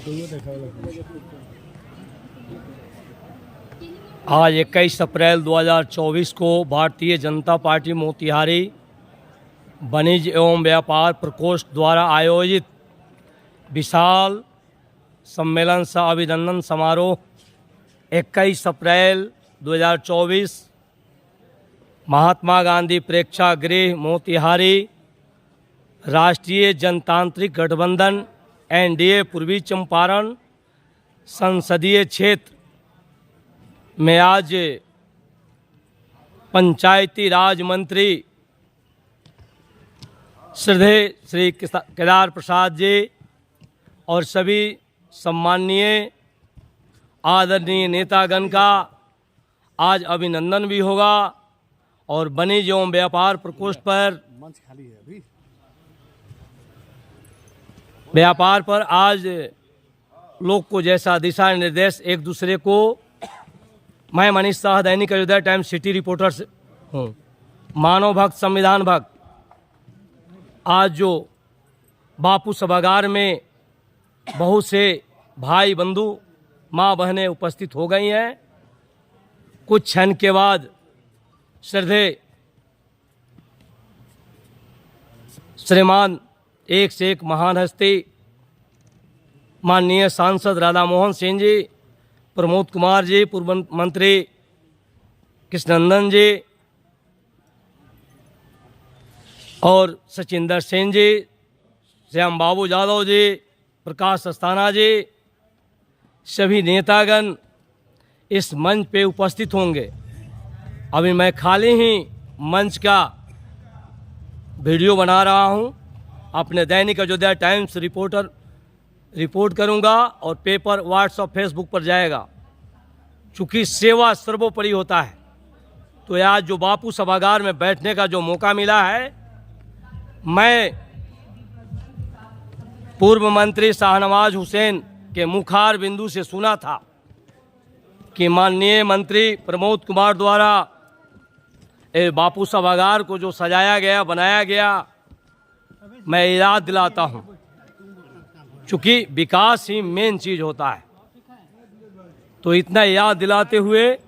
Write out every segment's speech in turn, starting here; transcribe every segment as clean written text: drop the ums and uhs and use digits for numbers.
आज 21 अप्रैल 2024 को भारतीय जनता पार्टी मोतिहारी वाणिज्य एवं व्यापार प्रकोष्ठ द्वारा आयोजित विशाल सम्मेलन सह अभिनंदन समारोह 21 अप्रैल 2024 महात्मा गांधी प्रेक्षागृह मोतिहारी राष्ट्रीय जनतांत्रिक गठबंधन एनडीए पूर्वी चंपारण संसदीय क्षेत्र में आज पंचायती राज मंत्री श्रद्धेय श्री केदार प्रसाद जी और सभी सम्माननीय आदरणीय नेतागण का आज अभिनंदन भी होगा और वाणिज्य एवं व्यापार प्रकोष्ठ पर मंच खाली है अभी। व्यापार पर आज लोग को जैसा दिशा निर्देश एक दूसरे को, मैं मनीष शाह दैनिक अयोध्या टाइम्स सिटी रिपोर्टर हूँ, मानव भक्त संविधान भक्त। आज जो बापू सभागार में बहुत से भाई बंधु माँ बहनें उपस्थित हो गई हैं। कुछ क्षण के बाद श्रद्धेय श्रीमान एक से एक महान हस्ती माननीय सांसद राधा मोहन सिंह जी, प्रमोद कुमार जी, पूर्व मंत्री कृष्णनंदन जी और सचिंदर सिंह जी, श्याम बाबू यादव जी, प्रकाश अस्थाना जी, सभी नेतागण इस मंच पे उपस्थित होंगे। अभी मैं खाली ही मंच का वीडियो बना रहा हूं, अपने दैनिक अयोध्या टाइम्स रिपोर्ट करूंगा और पेपर, व्हाट्सएप, फेसबुक पर जाएगा। चूँकि सेवा सर्वोपरि होता है, तो आज जो बापू सभागार में बैठने का जो मौका मिला है, मैं पूर्व मंत्री शाहनवाज हुसैन के मुखार बिंदु से सुना था कि माननीय मंत्री प्रमोद कुमार द्वारा बापू सभागार को जो सजाया गया, बनाया गया, मैं याद दिलाता हूं, चूँकि विकास ही मेन चीज होता है। तो इतना याद दिलाते हुए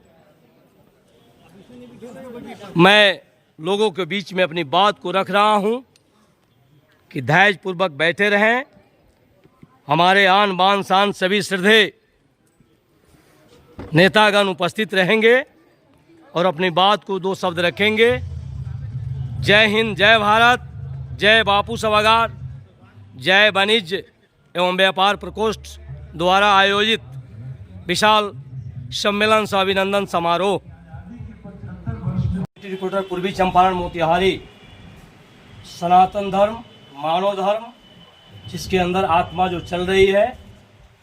मैं लोगों के बीच में अपनी बात को रख रहा हूं कि धैर्यपूर्वक बैठे रहें। हमारे आन बान शान सभी श्रद्धेय नेतागण उपस्थित रहेंगे और अपनी बात को दो शब्द रखेंगे। जय हिंद, जय भारत, जय बापू सभागार, जय वाणिज्य एवं व्यापार प्रकोष्ठ द्वारा आयोजित विशाल सम्मेलन सह अभिनंदन समारोह। रिपोर्टर पूर्वी चंपारण मोतिहारी। सनातन धर्म, मानव धर्म, जिसके अंदर आत्मा जो चल रही है,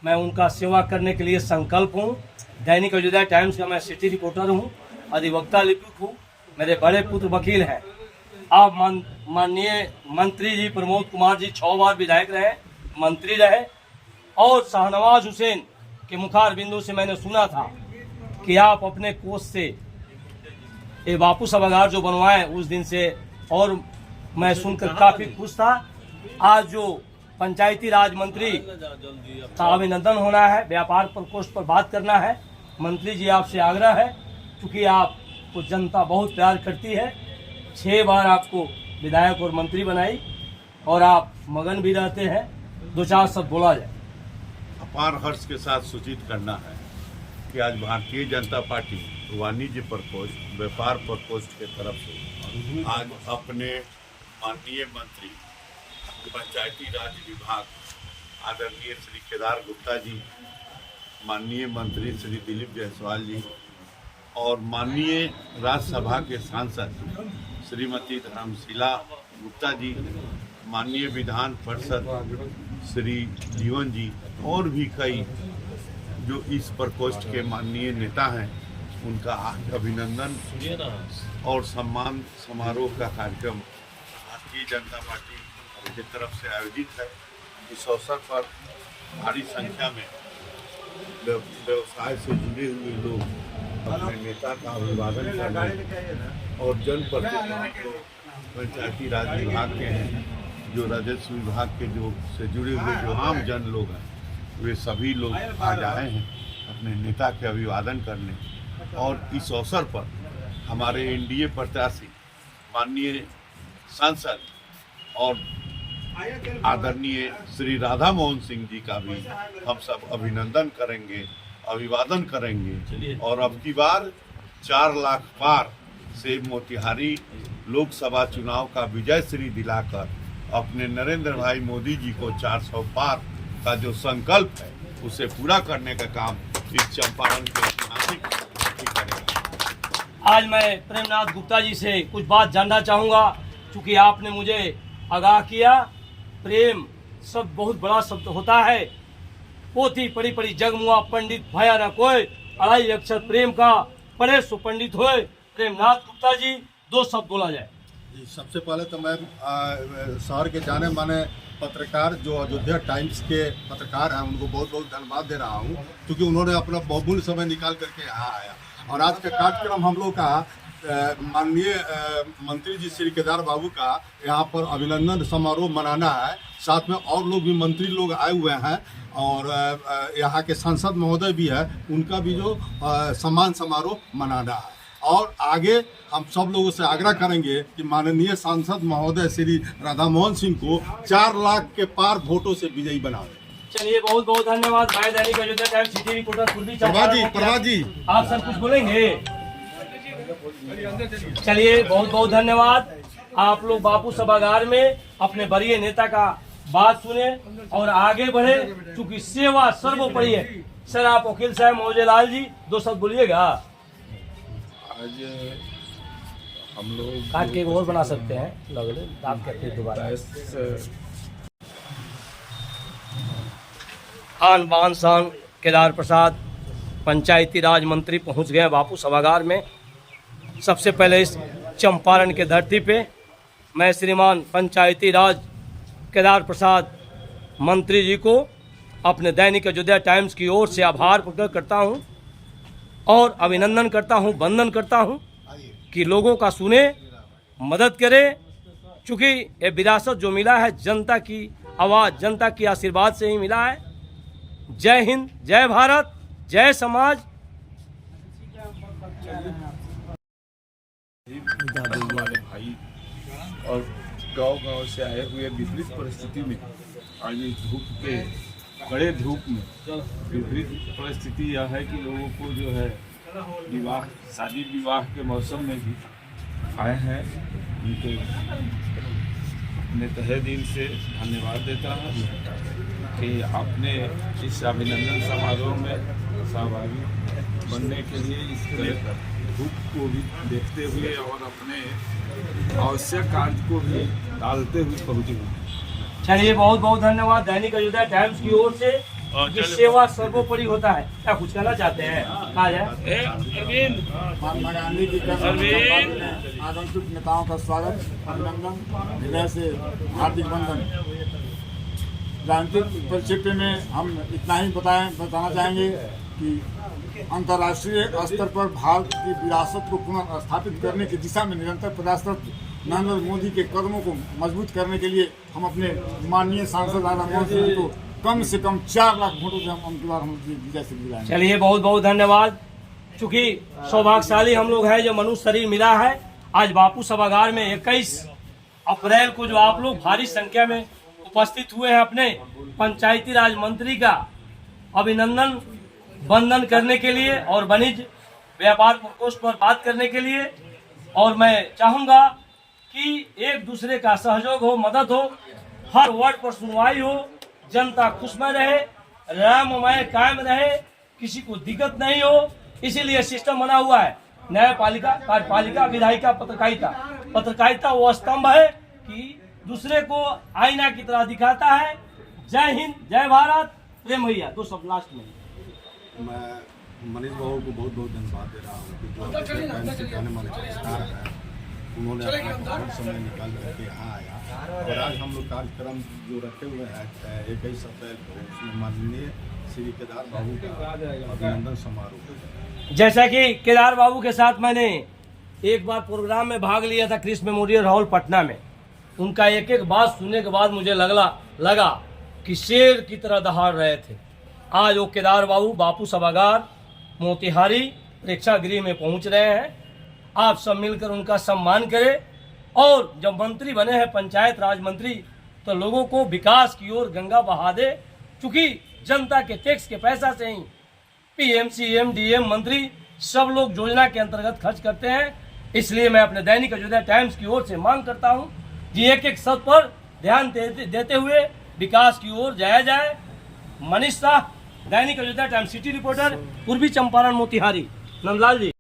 मैं उनका सेवा करने के लिए संकल्प हूँ। दैनिक अयोध्या टाइम्स का मैं सिटी रिपोर्टर हूँ, अधिवक्ता लिपिक हूँ। मेरे बड़े पुत्र वकील हैं। आप माननीय मंत्री जी प्रमोद कुमार जी 6 बार विधायक रहे, मंत्री रहे, और शाहनवाज हुसैन के मुखार बिंदु से मैंने सुना था कि आप अपने कोष से ये बापू सभागार जो बनवाए, उस दिन से और मैं सुनकर काफ़ी खुश था। आज जो पंचायती राज मंत्री का अभिनंदन होना है, व्यापार प्रकोष्ठ पर बात करना है, मंत्री जी आपसे आग्रह है, क्योंकि आपको जनता बहुत प्यार करती है। 6 बार आपको विधायक और मंत्री बनाई और आप मगन भी रहते हैं। 2-4 शब्द बोला जाए। अपार हर्ष के साथ सूचित करना है कि आज भारतीय जनता पार्टी वाणिज्य प्रकोष्ठ, व्यापार प्रकोष्ठ के तरफ से आज अपने माननीय मंत्री पंचायती राज विभाग आदरणीय श्री केदार गुप्ता जी, माननीय मंत्री श्री दिलीप जायसवाल जी और माननीय राज्यसभा के सांसद श्रीमती धर्मशिला गुप्ता जी, माननीय विधान परिषद श्री जीवन जी और भी कई जो इस प्रकोष्ठ के माननीय नेता हैं, उनका आज अभिनंदन और सम्मान समारोह का कार्यक्रम भारतीय जनता पार्टी की तरफ से आयोजित है। इस अवसर पर भारी संख्या में व्यवसाय से जुड़े हुए लोग अपने नेता का अभिवादन करने और जनप्रतिनिधि को पंचायती राज विभाग के हैं, जो राजस्व विभाग के जो से जुड़े हुए जो आम जन लोग हैं, वे सभी लोग आज आए हैं अपने नेता के अभिवादन करने। और इस अवसर पर हमारे एनडीए प्रत्याशी माननीय सांसद और आदरणीय श्री राधा मोहन सिंह जी का भी हम सब अभिनंदन करेंगे, अभिवादन करेंगे। और अब की बार 4 लाख पार से मोतिहारी लोकसभा चुनाव का विजय श्री दिलाकर अपने नरेंद्र भाई मोदी जी को 400 पार का जो संकल्प है उसे पूरा करने का काम इस चंपारण के ऐतिहासिक करेगा। आज मैं प्रेमनाथ गुप्ता जी से कुछ बात जानना चाहूँगा, क्योंकि आपने मुझे आगाह किया। प्रेम शब्द बहुत बड़ा शब्द होता है। पोथी पढ़ी पढ़ी जगमुआ पंडित भया न कोई, 2.5 अक्षर प्रेम का पढ़े सो पंडित होए। प्रेमनाथ गुप्ता जी, 2 शब्द बोला जाए। जी, सबसे पहले तो मैं शहर के जाने माने पत्रकार जो अयोध्या टाइम्स के पत्रकार हैं उनको बहुत बहुत धन्यवाद दे रहा हूं, क्योंकि उन्होंने अपना बहुमूल्य समय निकाल करके यहाँ आया। और आज का कार्यक्रम हम लोग का माननीय मंत्री जी श्री केदार बाबू का यहाँ पर अभिनंदन समारोह मनाना है। साथ में और लोग भी मंत्री लोग आए हुए हैं और यहाँ के सांसद महोदय भी है, उनका भी जो सम्मान समारोह मनाना है। और आगे हम सब लोगों से आग्रह करेंगे कि माननीय सांसद महोदय श्री राधा मोहन सिंह को 4 लाख के पार वोटों से विजयी बनावे। चलिए, बहुत बहुत धन्यवाद भाई। Dainik Ayodhya Times, city reporter Kuldeep Prabha ji आप सब कुछ बोलेंगे। चलिए, बहुत बहुत धन्यवाद। आप लोग बापू सभागार में अपने वरीय नेता का बात सुने और आगे बढ़े, क्योंकि सेवा सर्वोपरि है। सर, आप वकील साहब मौजे लाल जी 2 शब्द बोलिएगा। आज हम लोग काट के और बना सकते हैं, लगले आप कहते हैं दोबारा। आन बान शान केदार प्रसाद पंचायती राज मंत्री पहुंच गए बापू सभागार में। सबसे पहले इस चंपारण के धरती पे मैं श्रीमान पंचायती राज केदार प्रसाद मंत्री जी को अपने दैनिक अयोध्या टाइम्स की ओर से आभार प्रकट करता हूं और अभिनंदन करता हूं, वंदन करता हूं कि लोगों का सुने, मदद करे। चूँकि ये विरासत जो मिला है जनता की आवाज़, जनता की आशीर्वाद से ही मिला है। जय हिंद, जय भारत, जय समाज। हमारे भाई और गांव से आए हुए विपरीत परिस्थिति में आज धूप के कड़े धूप में विपरीत परिस्थिति यह है कि लोगों को जो है विवाह, शादी विवाह के मौसम में भी आए हैं। उनके अपने तहे दिल से धन्यवाद देता हूँ कि आपने इस अभिनंदन समारोह में सहभागी बनने के लिए इस धूप को भी देखते हुए और अपने आवश्यक कार्य को भी टालते हुए पहुँचे हुए। चलिए, बहुत बहुत धन्यवाद। दैनिक अयोध्या टाइम्स की ओर से कि सेवा सर्वोपरि होता है। क्या कुछ कहना चाहते हैं? कहा जाए। महात्मा गांधी की आगंतुक नेताओं का स्वागत, अभिनंदन, हृदय से हार्दिक वंदन। राजनीतिक परिस्थिति में हम इतना ही बताना चाहेंगे कि अंतर्राष्ट्रीय स्तर पर भारत की विरासत को पुनः स्थापित करने की दिशा में निरंतर प्रयासरत नरेंद्र मोदी के कदमों को मजबूत करने के लिए हम अपने माननीय सांसद राधा मोहन सिंह को कम से कम 4 लाख वोटों से हम उनके बाद विजय से दिलाएंगे। चलिए, बहुत बहुत धन्यवाद। चूँकि सौभाग्यशाली हम लोग हैं जो मनुष्य शरीर मिला है। आज बापू सभागार में 21 अप्रैल को जो आप लोग भारी संख्या में उपस्थित हुए हैं अपने पंचायती राज मंत्री का अभिनंदन वंदन करने के लिए और वाणिज्य व्यापार प्रकोष्ठ पर बात करने के लिए। और मैं चाहूँगा कि एक दूसरे का सहयोग हो, मदद हो, हर वर्ड पर सुनवाई हो, जनता खुशमय रहे, राममय कायम रहे, किसी को दिक्कत नहीं हो। इसीलिए सिस्टम बना हुआ है न्यायपालिका, कार्यपालिका, विधायिका, पत्रकारिता। पत्रकारिता वो स्तंभ है कि दूसरे को आईना की तरह दिखाता है। जय हिंद, जय भारत। प्रेम भैया 2 शब्द लास्ट में। मैं मनीष बाबू को बहुत बहुत धन्यवाद दे रहा हूँ कि जो टाइम से जाने माने पत्रकार हैं, उन्होंने अपना बहुत समय निकाल करके यहाँ आया। और आज हम लोग कार्यक्रम जो रखे हुए हैं 21 अप्रैल को, उसमें माननीय श्री केदार बाबू का अभिनंदन समारोह। जैसा कि केदार बाबू के साथ मैंने एक बार प्रोग्राम में भाग लिया था कृष्ण मेमोरियल हॉल पटना में। उनका एक एक बात सुनने के बाद मुझे लगा कि शेर की तरह दहाड़ रहे थे। आज वो केदार बाबू बापू सभागार मोतिहारी प्रेक्षागृह में पहुंच रहे हैं। आप सब मिलकर उनका सम्मान करें और जब मंत्री बने हैं पंचायत राज मंत्री तो लोगों को विकास की ओर गंगा बहा दे, क्योंकि जनता के टैक्स के पैसा से ही पीएम सीएम डीएम मंत्री सब लोग योजना के अंतर्गत खर्च करते हैं। इसलिए मैं अपने दैनिक अयोध्या टाइम्स की ओर से मांग करता हूं कि एक एक शब्द पर ध्यान देते हुए विकास की ओर जाया जाए। मनीष शाह, दैनिक अयोध्या टाइम्स सिटी रिपोर्टर, पूर्वी चंपारण मोतिहारी। नंदलाल जी।